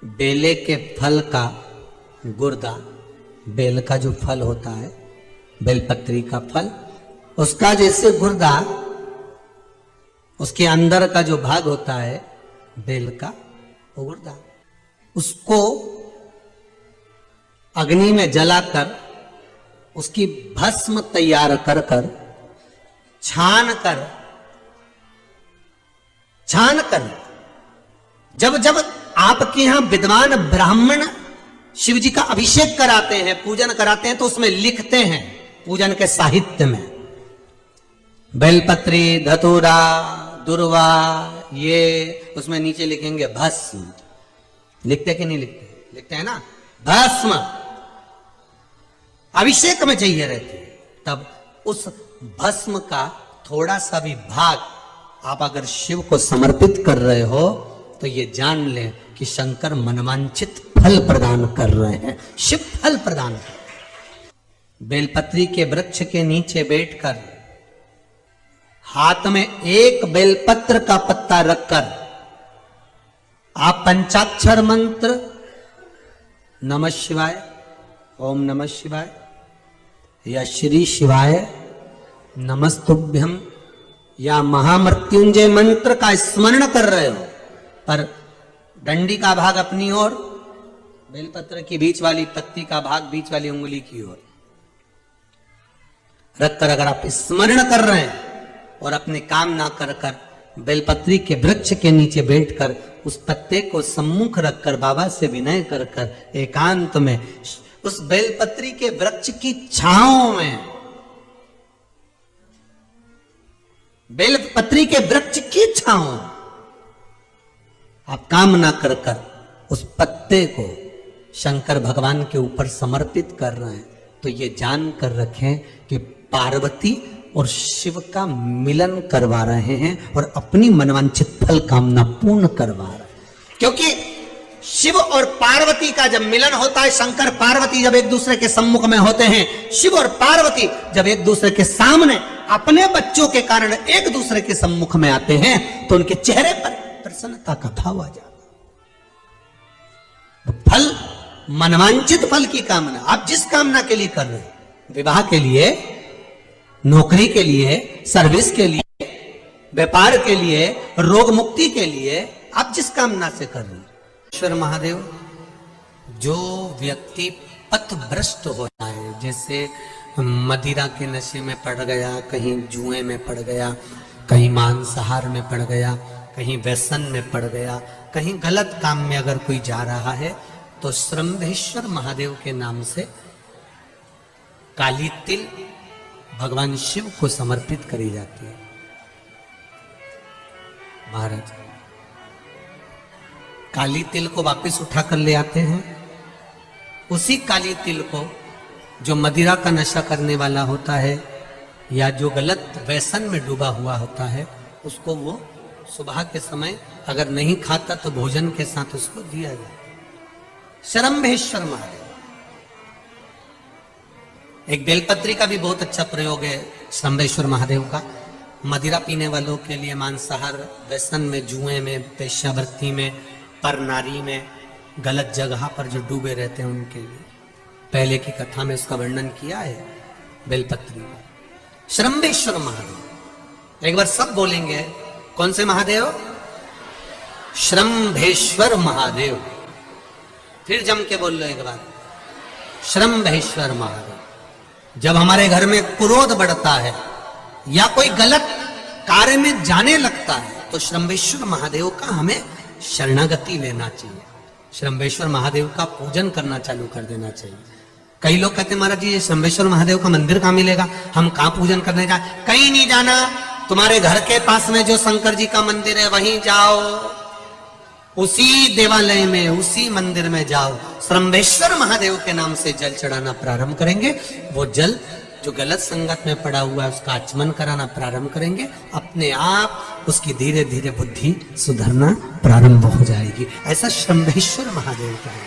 बेले के फल का गुर्दा, बेल का जो फल होता है, बेलपत्री का फल, उसका जैसे गुर्दा, उसके अंदर का जो भाग होता है बेल का, वो गुर्दा, उसको अग्नि में जलाकर उसकी भस्म तैयार कर कर छान कर जब जब आपके यहां विद्वान ब्राह्मण शिव जी का अभिषेक कराते हैं, पूजन कराते हैं, तो उसमें लिखते हैं पूजन के साहित्य में बेलपत्री, धतूरा, दुर्वा, ये उसमें नीचे लिखेंगे भस्म। लिखते कि नहीं लिखते? लिखते हैं ना, भस्म अभिषेक में चाहिए रहती है। तब उस भस्म का थोड़ा सा भी भाग आप अगर शिव को समर्पित कर रहे हो तो ये जान लें कि शंकर मनवांछित फल प्रदान कर रहे हैं, शिव फल प्रदान कर रहे हैं। बेलपत्री के वृक्ष के नीचे बैठकर हाथ में एक बेलपत्र का पत्ता रखकर आप पंचाक्षर मंत्र नमः शिवाय, ओम नमः शिवाय या श्री शिवाय नमस्तुभ्यम या महामृत्युंजय मंत्र का स्मरण कर रहे हो, पर डंडी का भाग अपनी ओर, बेलपत्र की बीच वाली पत्ती का भाग बीच वाली उंगली की ओर रखकर अगर आप स्मरण कर रहे हैं और अपने काम ना कर कर बेलपत्री के वृक्ष के नीचे बैठकर उस पत्ते को सम्मुख रखकर बाबा से विनय कर कर एकांत में उस बेलपत्री के वृक्ष की छांव में, बेलपत्री के वृक्ष की छांव आप कामना कर कर उस पत्ते को शंकर भगवान के ऊपर समर्पित कर रहे हैं, तो ये जान कर रखें कि पार्वती और शिव का मिलन करवा रहे हैं और अपनी मनवांछित फल कामना पूर्ण करवा रहे हैं। क्योंकि शिव और पार्वती का जब मिलन होता है, शंकर पार्वती जब एक दूसरे के सम्मुख में होते हैं, शिव और पार्वती जब एक दूसरे के सामने अपने बच्चों के कारण एक दूसरे के सम्मुख में आते हैं, तो उनके चेहरे पर प्रसन्नता का भाव आ जाता है। फल, मनवांछित फल की कामना आप जिस कामना के लिए कर रहे हैं, विवाह के लिए, नौकरी के लिए, सर्विस के लिए, व्यापार के लिए, रोग मुक्ति के लिए, आप जिस कामना से कर रहे हैं, ईश्वर महादेव, जो व्यक्ति पथभ्रष्ट होता है, जैसे मदिरा के नशे में पड़ गया, कहीं जुए में पड़ गया, कहीं मांसाहार में पड़ गया, कहीं व्यसन में पड़ गया, कहीं गलत काम में अगर कोई जा रहा है, तो श्रंभेश्वर महादेव के नाम से काली तिल भगवान शिव को समर्पित करी जाती है। महाराज काली तिल को वापस उठाकर ले आते हैं, उसी काली तिल को जो मदिरा का नशा करने वाला होता है या जो गलत व्यसन में डूबा हुआ होता है, उसको वो सुबह के समय अगर नहीं खाता तो भोजन के साथ उसको दिया जाए। श्रंभेश्वर महादेव, एक बेलपत्री का भी बहुत अच्छा प्रयोग है श्रंभेश्वर महादेव का, मदिरा पीने वालों के लिए, मांसाहार, व्यसन में, जुए में, पेशावृत्ति में, पर नारी में, गलत जगह पर जो डूबे रहते हैं उनके लिए। पहले की कथा में उसका वर्णन किया है बेलपत्री में। श्रंभेश्वर महादेव, एक बार सब बोलेंगे, कौन से महादेव? श्रंभेश्वर महादेव। फिर जम के बोल लो एक बार, श्रंभेश्वर महादेव। जब हमारे घर में क्रोध बढ़ता है या कोई गलत कार्य में जाने लगता है, तो श्रंभेश्वर महादेव का हमें शरणागति लेना चाहिए, श्रंभेश्वर महादेव का पूजन करना चालू कर देना चाहिए। कई लोग कहते हैं महाराज जी ये श्रंभेश्वर महादेव का मंदिर कहाँ मिलेगा, हम कहाँ पूजन करने जाए? कहीं नहीं जाना, तुम्हारे घर के पास में जो शंकर जी का मंदिर है वहीं जाओ, उसी देवालय में, उसी मंदिर में जाओ, श्रंभेश्वर महादेव के नाम से जल चढ़ाना प्रारंभ करेंगे। वो जल जो गलत संगत में पड़ा हुआ है उसका आचमन कराना प्रारंभ करेंगे, अपने आप उसकी धीरे धीरे बुद्धि सुधरना प्रारंभ हो जाएगी। ऐसा श्रंभेश्वर महादेव का है।